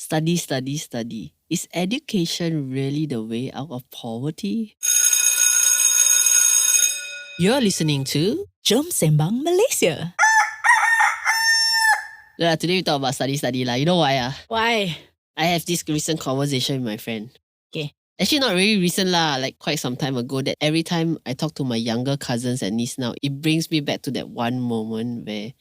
Study, study, study. Is education really the way out of poverty? You're listening to Jom Sembang, Malaysia. Today we talk about study, study lah. You know why? Why? I have this recent conversation with my friend. Okay. Actually, not really recent lah, like quite some time ago, that every time I talk to my younger cousins and niece now, it brings me back to that one moment where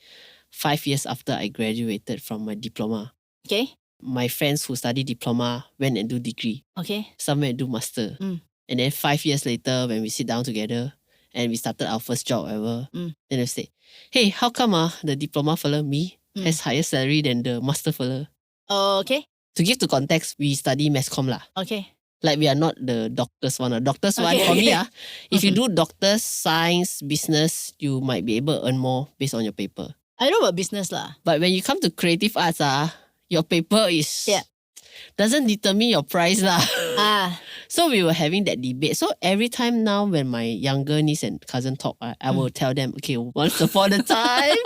5 years after I graduated from my diploma, Okay. my friends who study diploma went and do degree. Okay. Some went and do master. And then 5 years later, when we sit down together and we started our first job ever, then they say, hey, how come the diploma fella, me, has higher salary than the master fella? Okay. To give to context, we study mass comm lah. Okay. Like we are not the doctors one. Doctors one, Okay. for me, if you do doctors, science, business, you might be able to earn more based on your paper. I know about business lah. But when you come to creative arts, your paper is doesn't determine your price lah. So we were having that debate. So every time now when my younger niece and cousin talk, I will tell them, okay, once upon a time,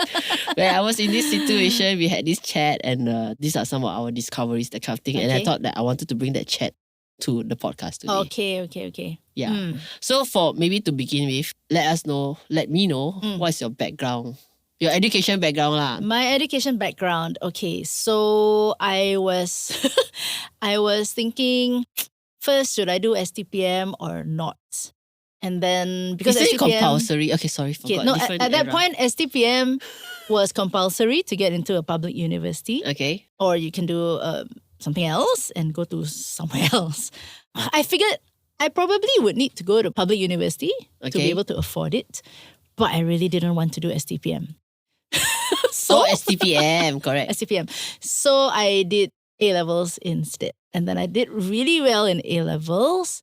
when I was in this situation, we had this chat and these are some of our discoveries, that kind of thing. And I thought that I wanted to bring that chat to the podcast today. Okay. Yeah. So for maybe to begin with, let me know what's your background. Your education background lah. My education background. Okay, so I was thinking first, should I do STPM or not? And then because is it STPM compulsory? Okay, sorry, forgot. no, at that point STPM was compulsory to get into a public university. Okay. Or you can do something else and go to somewhere else. I figured I probably would need to go to public university to be able to afford it, but I really didn't want to do STPM. So STPM, correct. STPM. So I did A-levels instead. And then I did really well in A-levels.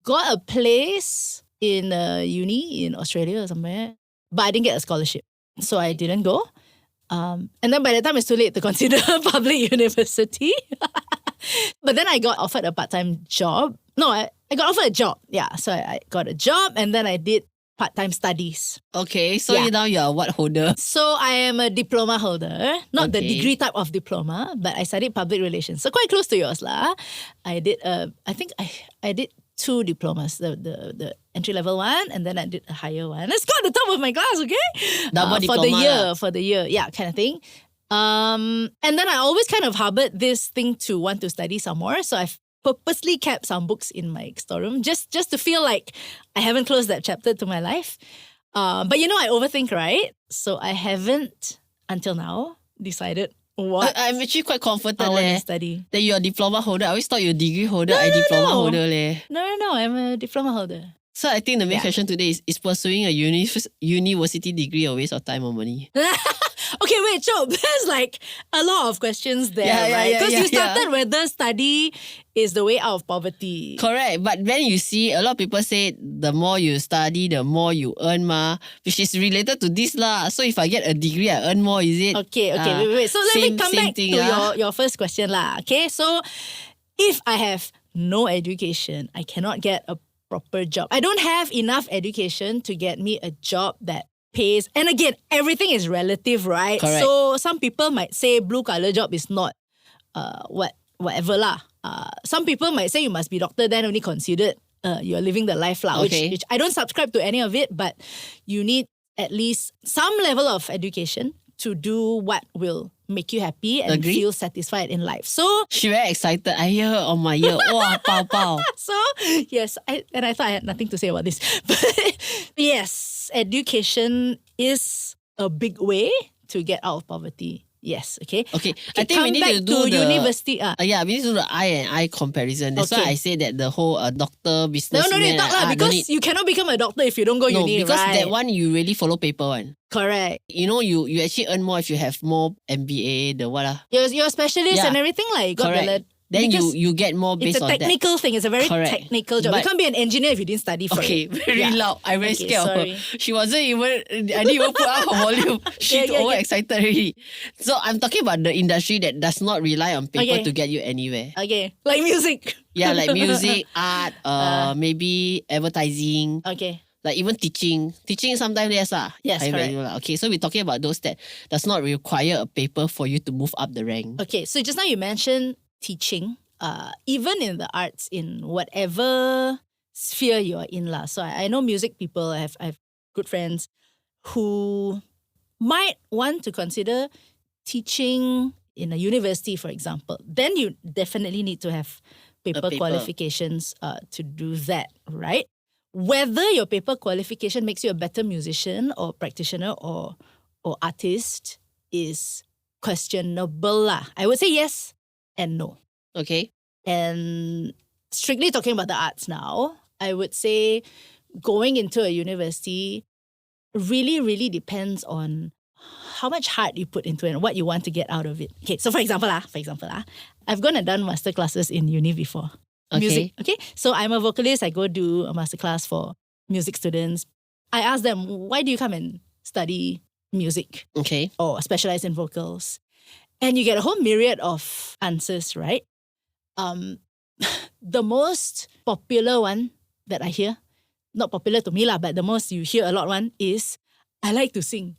Got a place in a uni in Australia or somewhere. But I didn't get a scholarship. So I didn't go. And then by the time it's too late to consider public university. But then I got offered a part-time job. No, I got offered a job. Yeah, so I got a job and then I did part-time studies. Okay, so now you're what holder? So I am a diploma holder. Not the degree type of diploma, but I studied public relations. So quite close to yours lah. I did I think I did 2 diplomas. The entry-level one and then I did a higher one. Let's go at the top of my class, okay? Double diploma. For the year. Yeah, kind of thing. And then I always kind of harbored this thing to want to study some more. So I've purposely kept some books in my storeroom just to feel like I haven't closed that chapter to my life. But I overthink, right? So I haven't, until now, decided what I'm actually quite confident I want to study. That you're a diploma holder. I always thought you're a degree holder. I diploma holder leh. No, I'm a diploma holder. So I think the main question today is pursuing a university degree a waste of time or money? Okay, wait, Joe, there's like a lot of questions there, right? Because you started whether study is the way out of poverty. Correct. But then you see, a lot of people say the more you study, the more you earn which is related to this lah. So if I get a degree, I earn more, is it? Okay, wait. So let me come back to your first question lah. Okay, so if I have no education, I cannot get a proper job. I don't have enough education to get me a job that pays. And again, everything is relative, right? Correct. So some people might say blue collar job is not whatever lah. Some people might say you must be doctor, then only considered you're living the life lah. Okay. Which I don't subscribe to any of it, but you need at least some level of education to do what will make you happy and feel satisfied in life. So she very excited. I hear her on my ear. Wow, pow. So yes, I thought I had nothing to say about this. But yes, education is a big way to get out of poverty. Yes, okay. Okay, I think we need to do the university. Yeah, we need to do the eye and eye comparison. That's why I say that the whole doctor business. No, talk lah, because you cannot become a doctor if you don't go uni, because right? that one you really follow paper one. Correct. You actually earn more if you have more MBA, the what You're a specialist and everything like you got correct. Then you get more based on that. It's a technical thing. It's a very technical job. You can't be an engineer if you didn't study for it. Okay, very loud. I'm very scared of her. She wasn't even, I didn't even put up her volume. She's overexcited already. So I'm talking about the industry that does not rely on paper to get you anywhere. Okay, like music. Yeah, like music, art, maybe advertising. Okay. Like even teaching. Teaching sometimes yes lah. Yes, correct. Okay, so we're talking about those that does not require a paper for you to move up the rank. Okay, so just now you mentioned teaching, even in the arts, in whatever sphere you're in. So I know music people, I have good friends who might want to consider teaching in a university, for example. Then you definitely need to have paper qualifications to do that, right? Whether your paper qualification makes you a better musician or practitioner or artist is questionable lah. I would say yes and no. Okay. And strictly talking about the arts now, I would say going into a university really, really depends on how much heart you put into it and what you want to get out of it. Okay, so for example, I've gone and done master classes in uni before. Okay. Music. Okay, so I'm a vocalist. I go do a master class for music students. I ask them, why do you come and study music? Okay. Or specialize in vocals? And you get a whole myriad of answers, right? The most popular one that I hear, not popular to me lah, but the most you hear a lot one is, I like to sing.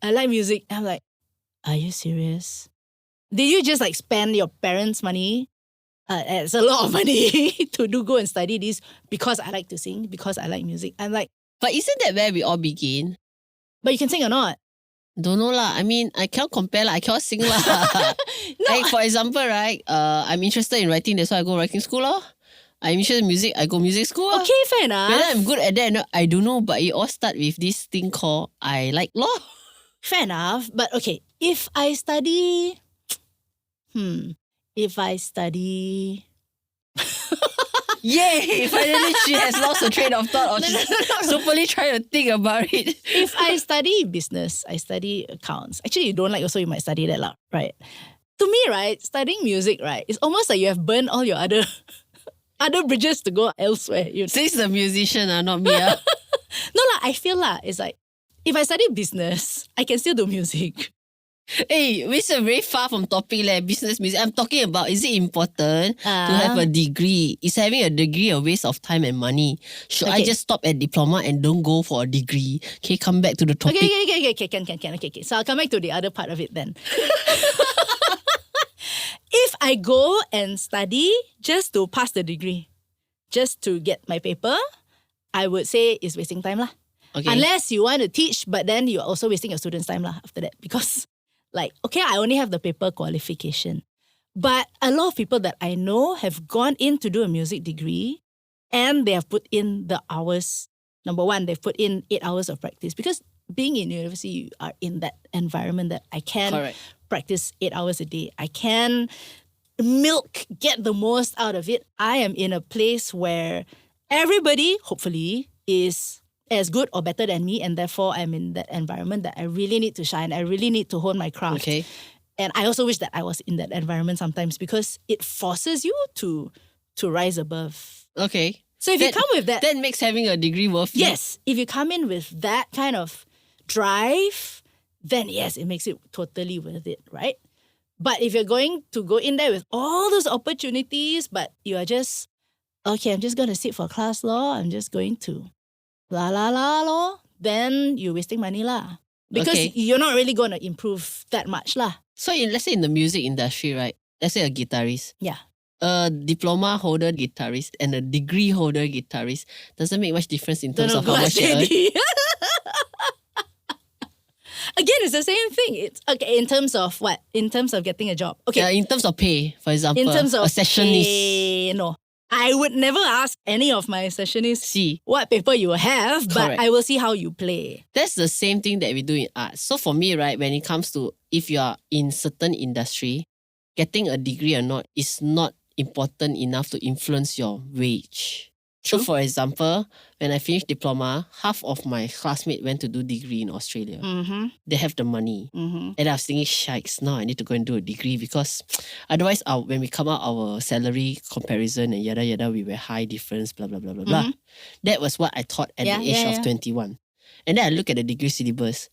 I like music. I'm like, are you serious? Did you just like spend your parents' money? It's a lot of money to go and study this because I like to sing, because I like music. I'm like, but isn't that where we all begin? but you can sing or not? Don't know lah. I mean, I cannot compare lah. I cannot sing lah. No. Like for example, right? I'm interested in writing. That's why I go writing school lah. I'm interested in music. I go music school lah. Okay, fair enough. Whether I'm good at that, I don't know. But it all start with this thing called I like law. Fair enough. But okay, if I study... Yay! Finally, she has lost her train of thought, or she's superly trying to think about it. If I study business, I study accounts. Actually, you don't like also, you might study that lah, right? To me, right, studying music, right, it's almost like you have burned all your other bridges to go elsewhere. Says the musician, not me. No lah, I feel lah, it's like, if I study business, I can still do music. Hey, we're very far from topic business music. I'm talking about, is it important to have a degree? Is having a degree a waste of time and money? Should I just stop at diploma and don't go for a degree? Okay, come back to the topic. Okay. So I'll come back to the other part of it then. If I go and study just to pass the degree, just to get my paper, I would say it's wasting time lah. Okay. Unless you want to teach, but then you're also wasting your students' time lah after that. Because like, okay, I only have the paper qualification. But a lot of people that I know have gone in to do a music degree and they have put in the hours. Number one, they've put in 8 hours of practice. Because being in university, you are in that environment that I can practice 8 hours a day. I can get the most out of it. I am in a place where everybody, hopefully, is as good or better than me, and therefore I'm in that environment that I really need to shine. I really need to hone my craft. Okay. And I also wish that I was in that environment sometimes because it forces you to rise above. Okay. So if you come with that... That makes having a degree worth it. Yes. If you come in with that kind of drive, then yes, it makes it totally worth it, right? But if you're going to go in there with all those opportunities, but you are just, okay, I'm just going to sit for class law, I'm just going to law, then you're wasting money lah. Because you're not really going to improve that much lah. So let's say in the music industry, right? Let's say a guitarist. Yeah. A diploma holder guitarist and a degree holder guitarist doesn't make much difference in terms of how much they earn. Again, it's the same thing. It's okay in terms of what? In terms of getting a job. Okay. In terms of pay, for example. In terms of a sessionist. pay, no. I would never ask any of my sessionists what paper you have, but I will see how you play. That's the same thing that we do in art. So for me, right, when it comes to if you are in certain industry, getting a degree or not is not important enough to influence your wage. True. So for example, when I finished diploma, half of my classmates went to do degree in Australia. Mm-hmm. They have the money. Mm-hmm. And I was thinking, shikes, now I need to go and do a degree because otherwise when we come out our salary comparison and yada yada, we were high difference, blah, blah, blah, blah, blah. That was what I thought at the age of 21. And then I look at the degree syllabus.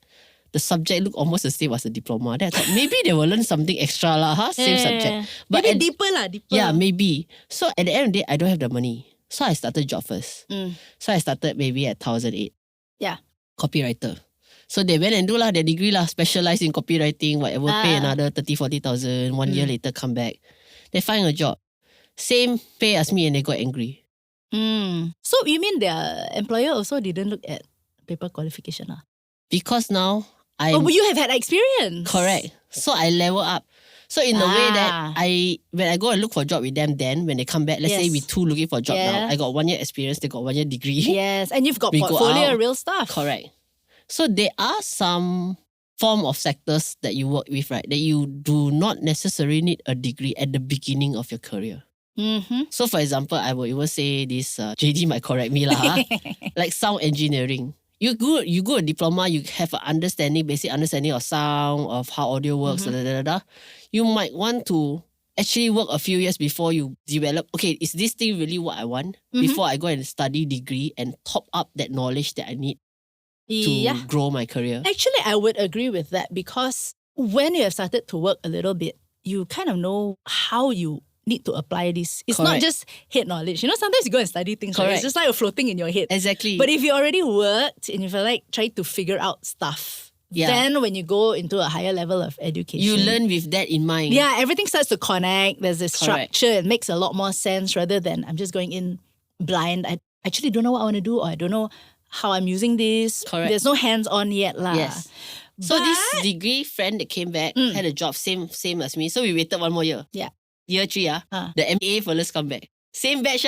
The subject looked almost the same as the diploma. Then I thought, maybe they will learn something extra lah, same subject. But maybe deeper. Yeah, maybe. So at the end of the day, I don't have the money. So I started job first. So I started maybe at 1,008. Yeah. Copywriter. So they went and do their degree specialized in copywriting, whatever, pay another 30,000, 40,000. 1 year later come back. They find a job. Same pay as me and they got angry. So you mean their employer also didn't look at paper qualification? Because now but you have had experience. Correct. So I level up. So in a way that when I go and look for a job with them then, when they come back, let's say we two looking for a job now, I got 1 year experience, they got 1 year degree. Yes, and you've got portfolio, real stuff. Correct. So there are some form of sectors that you work with, right, that you do not necessarily need a degree at the beginning of your career. So for example, I will even say this, JD might correct me lah, like sound engineering. You go a diploma, you have an basic understanding of sound, of how audio works, You might want to actually work a few years before you develop, okay, is this thing really what I want? Before I go and study degree and top up that knowledge that I need to grow my career. Actually, I would agree with that because when you have started to work a little bit, you kind of know how you need to apply this. It's not just head knowledge. You know, sometimes you go and study things, right? It's just like floating in your head. Exactly. But if you already worked and you feel like trying to figure out stuff, then when you go into a higher level of education, you learn with that in mind. Yeah, everything starts to connect. There's a structure. It makes a lot more sense rather than I'm just going in blind. I actually don't know what I want to do, or I don't know how I'm using this. There's no hands-on yet lah. Yes. So this degree friend that came back had a job same as me. So we waited 1 more year. Yeah. Year 3, the MBA fellas come back. Same batch,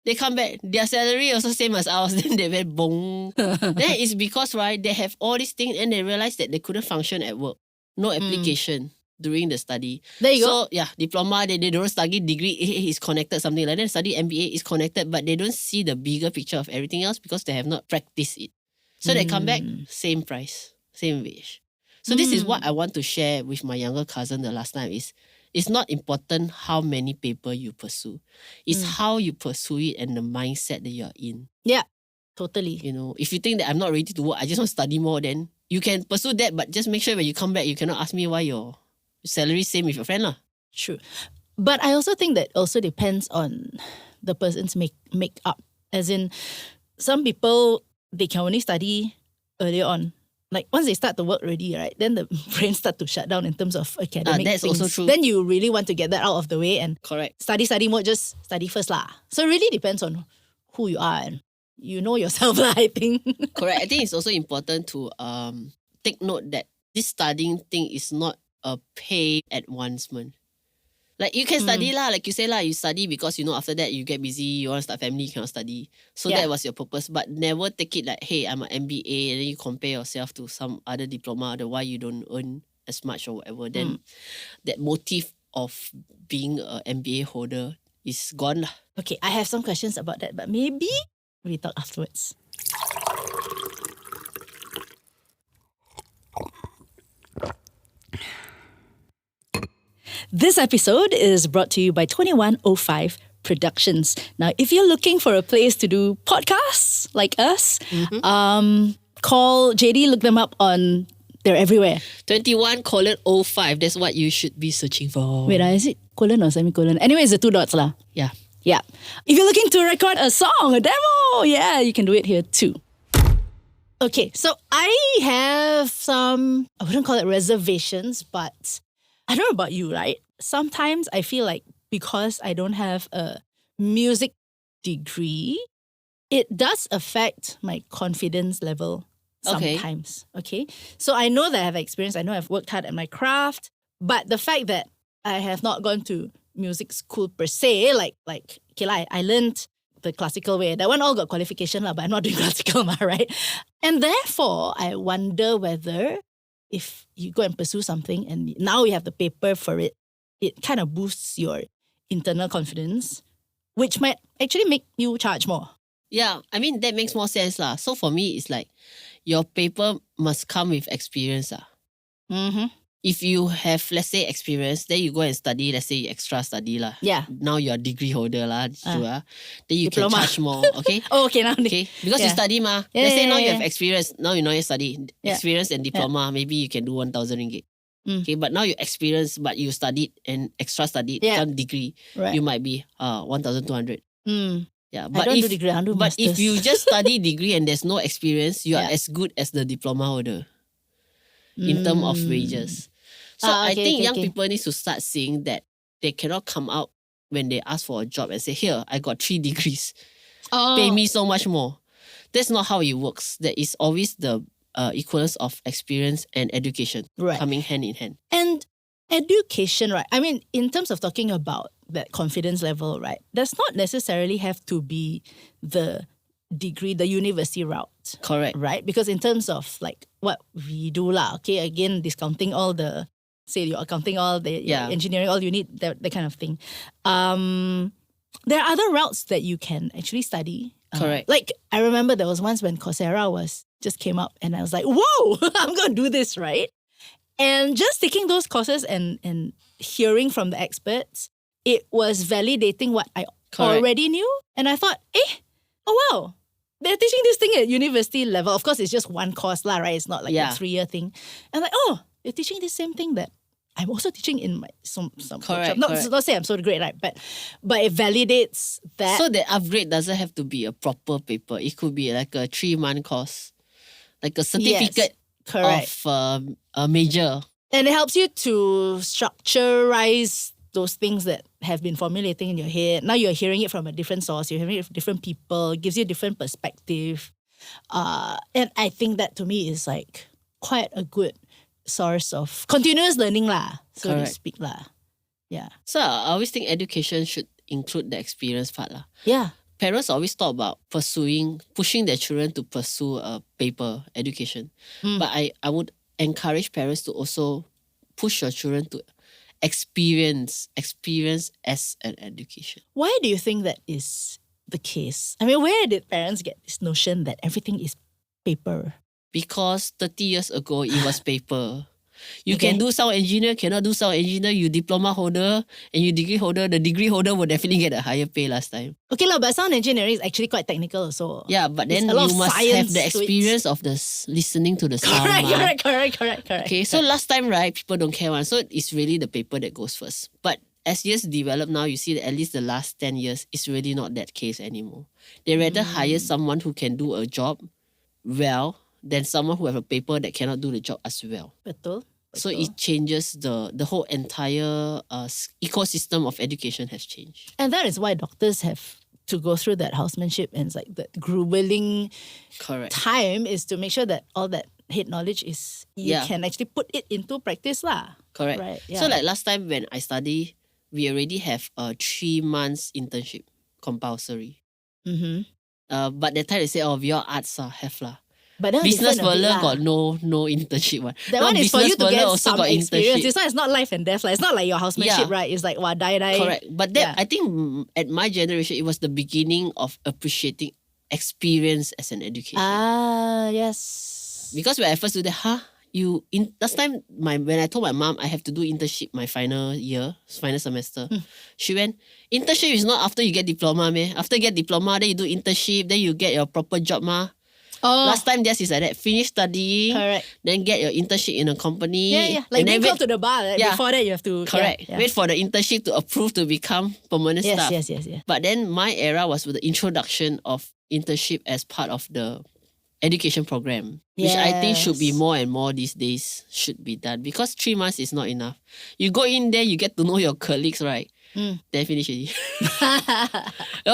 They come back. Their salary also same as ours. Then they went bong. Then it's because, right, they have all these things and they realized that they couldn't function at work. No application during the study. There you go. So, yeah, diploma, they don't study degree, is connected, something like that. Study MBA is connected, but they don't see the bigger picture of everything else because they have not practiced it. So they come back, same price, same wage. So this is what I want to share with my younger cousin the last time is, it's not important how many paper you pursue. It's how you pursue it and the mindset that you're in. Yeah, totally. You know, if you think that I'm not ready to work, I just want to study more, then you can pursue that, but just make sure when you come back, you cannot ask me why your salary same with your friend lah. True. But I also think that also depends on the person's make up. As in, some people, they can only study earlier on. Like once they start to work already, right, then the brain start to shut down in terms of academic that's things. also true. Then you really want to get that out of the way and study mode, just study first lah. So it really depends on who you are and you know yourself lah, I think. Correct. I think it's also important to take note that this studying thing is not a paid advancement. Like you can study lah, like you say lah, you study because you know after that you get busy, you want to start family, you cannot study. So that was your purpose. But never take it like, hey, I'm an MBA, and then you compare yourself to some other diploma, why you don't earn as much or whatever. Then that motive of being an MBA holder is gone lah. Okay, I have some questions about that, but maybe we talk afterwards. This episode is brought to you by 2105 Productions. Now, if you're looking for a place to do podcasts like us, call JD, look them up on, they're everywhere. 21:05, that's what you should be searching for. Wait, is it colon or semicolon? Anyway, it's the 2 dots lah. Yeah. Yeah. If you're looking to record a song, a demo, you can do it here too. Okay, so I have some, I wouldn't call it reservations, but I don't know about you, right? Sometimes I feel like because I don't have a music degree, it does affect my confidence level sometimes. Okay. So I know that I have experience. I know I've worked hard at my craft, but the fact that I have not gone to music school per se, like okay lah, I learned the classical way. That one all got qualification lah, but I'm not doing classical, right? And therefore, I wonder whether if you go and pursue something and now you have the paper for it, it kind of boosts your internal confidence, which might actually make you charge more. Yeah, I mean, that makes more sense lah. So for me, it's like your paper must come with experience lah. If you have, let's say, experience, then you go and study, let's say extra study lah. Yeah. Now you're a degree holder lah. Then you diploma. Can charge more, okay? Now. Okay, because you study ma. Let's say now you have experience, now you know you study. Experience and diploma, maybe you can do 1,000 ringgit. Okay, but now you experience, but you studied and extra studied, some degree, you might be 1,200. Yeah, but I don't do degree, I do but masters. if you just study degree and there's no experience, you are as good as the diploma holder in terms of wages. So I think young people need to start seeing that they cannot come out when they ask for a job and say, here, I got 3 degrees. Oh. Pay me so much more. That's not how it works. There is always the equivalence of experience and education coming hand in hand. And education, right? I mean, in terms of talking about that confidence level, right, does not necessarily have to be the degree, the university route. Correct. Right? Because in terms of like what we do lah, okay, again, discounting all the, say you're accounting all the engineering, all you need, that kind of thing. There are other routes that you can actually study. Correct. Like, I remember there was once when Coursera just came up and I was like, whoa, I'm going to do this, right? And just taking those courses and hearing from the experts, it was validating what I already knew. And I thought, oh wow, they're teaching this thing at university level. Of course, it's just one course lah, right? It's not like a 3-year thing. And like, oh, they're teaching the same thing that I'm also teaching in my some workshop. Not say I'm so great, right? But it validates that. So the upgrade doesn't have to be a proper paper. It could be like a 3-month course, like a certificate of a major. And it helps you to structurize those things that have been formulating in your head. Now you're hearing it from a different source. You're hearing it from different people. It gives you a different perspective. And I think that to me is like quite a good source of continuous learning lah, so to speak lah. Yeah. So I always think education should include the experience part lah. Yeah. Parents always talk about pushing their children to pursue a paper education. But I would encourage parents to also push your children to experience as an education. Why do you think that is the case? I mean, where did parents get this notion that everything is paper? Because 30 years ago, it was paper. You can do sound engineer, cannot do sound engineer. You diploma holder and you degree holder. The degree holder will definitely get a higher pay last time. Okay lah, but sound engineering is actually quite technical also. Yeah, but then you must have the experience of the listening to the sound. Correct. Okay, so last time, right, people don't care one. So it's really the paper that goes first. But as years develop now, you see that at least the last 10 years, it's really not that case anymore. They rather hire someone who can do a job well than someone who have a paper that cannot do the job as well. Betul. So it changes the whole entire ecosystem of education has changed. And that is why doctors have to go through that housemanship and it's like that grueling time is to make sure that all that head knowledge is, you can actually put it into practice lah. Correct. Right, yeah. So like last time when I study, we already have a 3 months internship compulsory. But that time they say, your arts have lah. But business furlough got no internship one. That one is for you to get some experience. Internship. This one is not life and death. It's not like your housemanship, right? It's like, die. Correct. But that I think at my generation, it was the beginning of appreciating experience as an education. Yes. Because when I first do that, last time when I told my mom I have to do internship my final semester, she went, internship is not after you get diploma, meh. After you get diploma, then you do internship, then you get your proper job, ma. Last time theirs is like that. Finish studying, then get your internship in a company. Yeah. Like being called to the bar. Before that you have to wait for the internship to approve to become permanent staff. Yes. But then my era was with the introduction of internship as part of the education program, which I think should be more and more these days should be done, because 3 months is not enough. You go in there, you get to know your colleagues, right? Then finish already.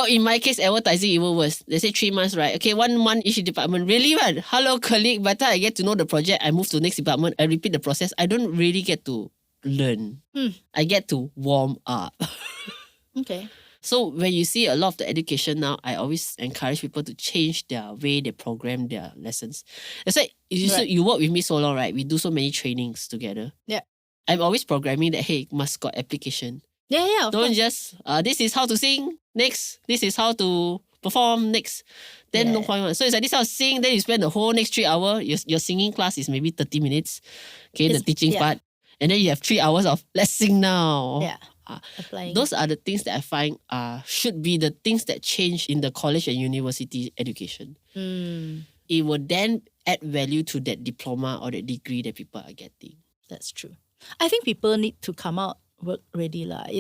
In my case, advertising even worse. They say 3 months, right? Okay, 1 month each department. Really, man? Hello, colleague. By the time I get to know the project, I move to the next department. I repeat the process. I don't really get to learn. I get to warm up. Okay. So when you see a lot of the education now, I always encourage people to change their way they program their lessons. It's like you work with me so long, right? We do so many trainings together. Yeah. I'm always programming that, hey, must got application. Yeah. Don't just, this is how to sing, next. This is how to perform, next. Then no point. So it's like this how to sing, then you spend the whole next 3 hours. Your singing class is maybe 30 minutes. Okay, the teaching part. And then you have 3 hours of let's sing now. Yeah. Applying. Those are the things that I find should be the things that change in the college and university education. It will then add value to that diploma or that degree that people are getting. That's true. I think people need to come out work ready lah.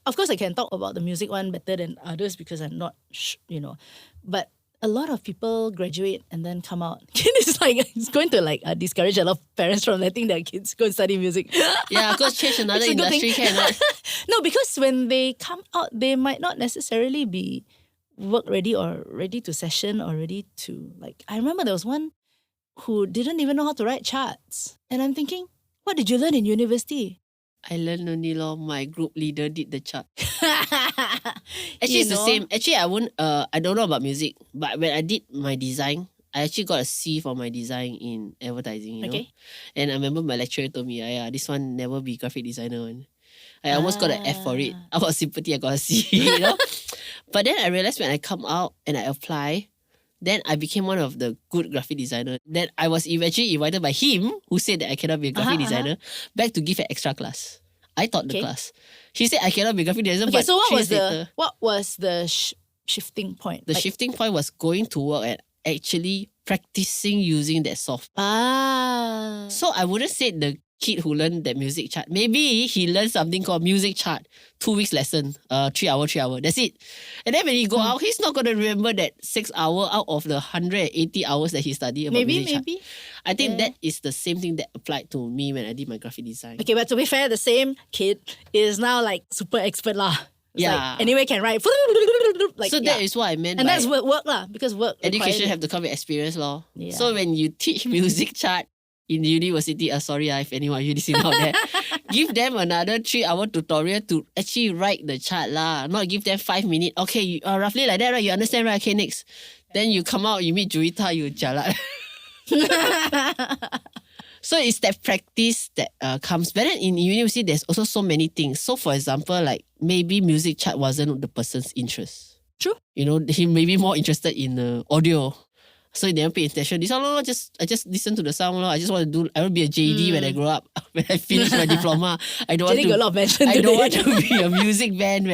Of course, I can talk about the music one better than others because I'm not, but a lot of people graduate and then come out. It's going to discourage a lot of parents from letting their kids go and study music. Yeah, because change another industry cannot. No, because when they come out, they might not necessarily be work ready or ready to session or ready to I remember there was one who didn't even know how to write charts. And I'm thinking, what did you learn in university? I learned only my group leader did the chart. Actually, it's the same. Actually, I don't know about music, but when I did my design, I actually got a C for my design in advertising, you know. And I remember my lecturer told me, this one never be graphic designer one. I almost got an F for it. Out of sympathy, I got a C, you know. But then I realized when I come out and I apply, then I became one of the good graphic designer. Then I was eventually invited by him, who said that I cannot be a graphic designer, back to give an extra class. I taught the class. He said I cannot be a graphic designer. Okay, so what was the shifting point? The shifting point was going to work and actually practicing using that software. So I wouldn't say the kid who learned that music chart. Maybe he learned something called music chart. 2 weeks lesson, 3 hour. That's it. And then when he go out, he's not going to remember that 6 hour out of the 180 hours that he studied about music chart. I think that is the same thing that applied to me when I did my graphic design. Okay, but to be fair, the same kid is now super expert lah. Anyway can write. So that is what I meant. And that's work lah, because work education have to come with experience law. Yeah. So when you teach music chart in university, sorry if anyone you listening out there, give them another 3 hour tutorial to actually write the chart lah. Not give them 5 minutes. Okay, roughly like that, right? You understand, right? Okay, next. Then you come out, you meet Juwita, you jalan. So it's that practice that comes. But then in university, there's also so many things. So for example, maybe music chart wasn't the person's interest. True. You know, he may be more interested in audio. So he never pay attention. This all, I just listen to the sound. I just want to be a JD when I grow up. When I finish my diploma, I don't want to be a music band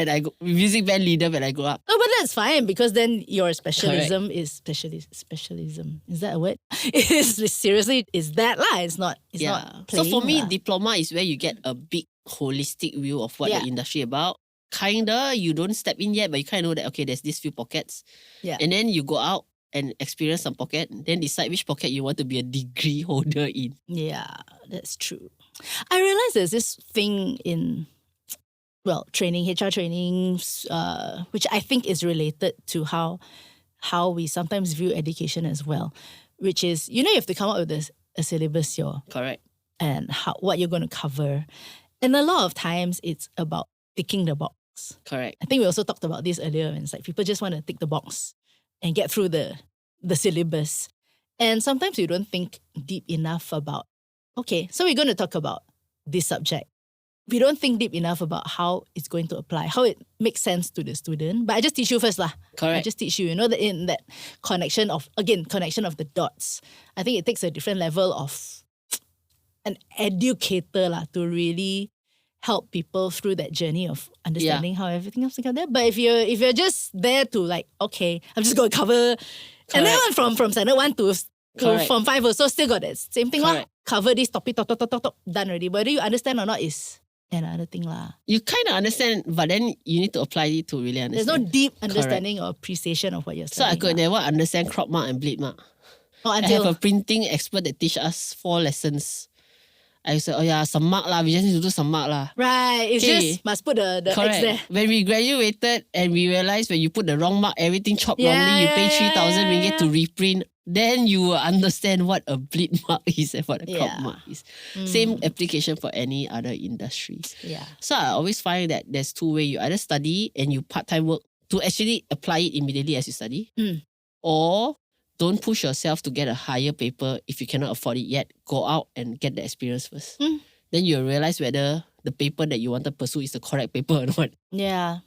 leader when I grow up. Oh, but that's fine because then your specialism is specialism. Is that a word? Seriously, is that lah? It's not playing. So for me, diploma is where you get a big holistic view of what the industry about. Kinda, you don't step in yet, but you kind of know that okay, there's these few pockets. Yeah. And then you go out and experience some pocket, then decide which pocket you want to be a degree holder in. Yeah, that's true. I realize there's this thing in, training, HR trainings, which I think is related to how we sometimes view education as well, which is, you have to come up with a syllabus, correct, and what you're going to cover. And a lot of times it's about ticking the box. Correct. I think we also talked about this earlier, and it's people just want to tick the box and get through the syllabus. And sometimes you don't think deep enough about, okay, so we're going to talk about this subject. We don't think deep enough about how it's going to apply, how it makes sense to the student. But I just teach you first lah. Correct. I just teach you, that in that connection of the dots. I think it takes a different level of an educator lah to really help people through that journey of understanding how everything else together. But if you're just there to okay, I'm just going to cover. Correct. And then from standard 1 to Form 5 also still got that same thing lah. Cover this topic, talk, done already. Whether you understand or not is another thing lah. You kind of understand, but then you need to apply it to really understand. There's no deep understanding or appreciation of what you're studying. So I could never understand crop mark and bleed mark. I have a printing expert that teach us 4 lessons. I said, some mark lah. We just need to do some mark lah. Right. It's just must put the X there. When we graduated and we realized when you put the wrong mark, everything chopped wrongly, you pay 3,000 ringgit to reprint, then you will understand what a bleed mark is and what a crop mark is. Same application for any other industries. Yeah. So I always find that there's 2 ways. You either study and you part-time work to actually apply it immediately as you study, or don't push yourself to get a higher paper if you cannot afford it yet. Go out and get the experience first. Then you'll realize whether the paper that you want to pursue is the correct paper or not. Yeah.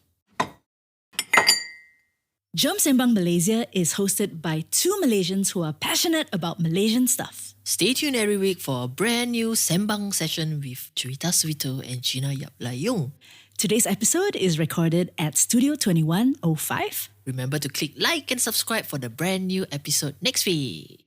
Jom Sembang Malaysia is hosted by 2 Malaysians who are passionate about Malaysian stuff. Stay tuned every week for a brand new Sembang session with Juwita Suwito and Gina Yap Layung. Today's episode is recorded at Studio 2105. Remember to click like and subscribe for the brand new episode next week.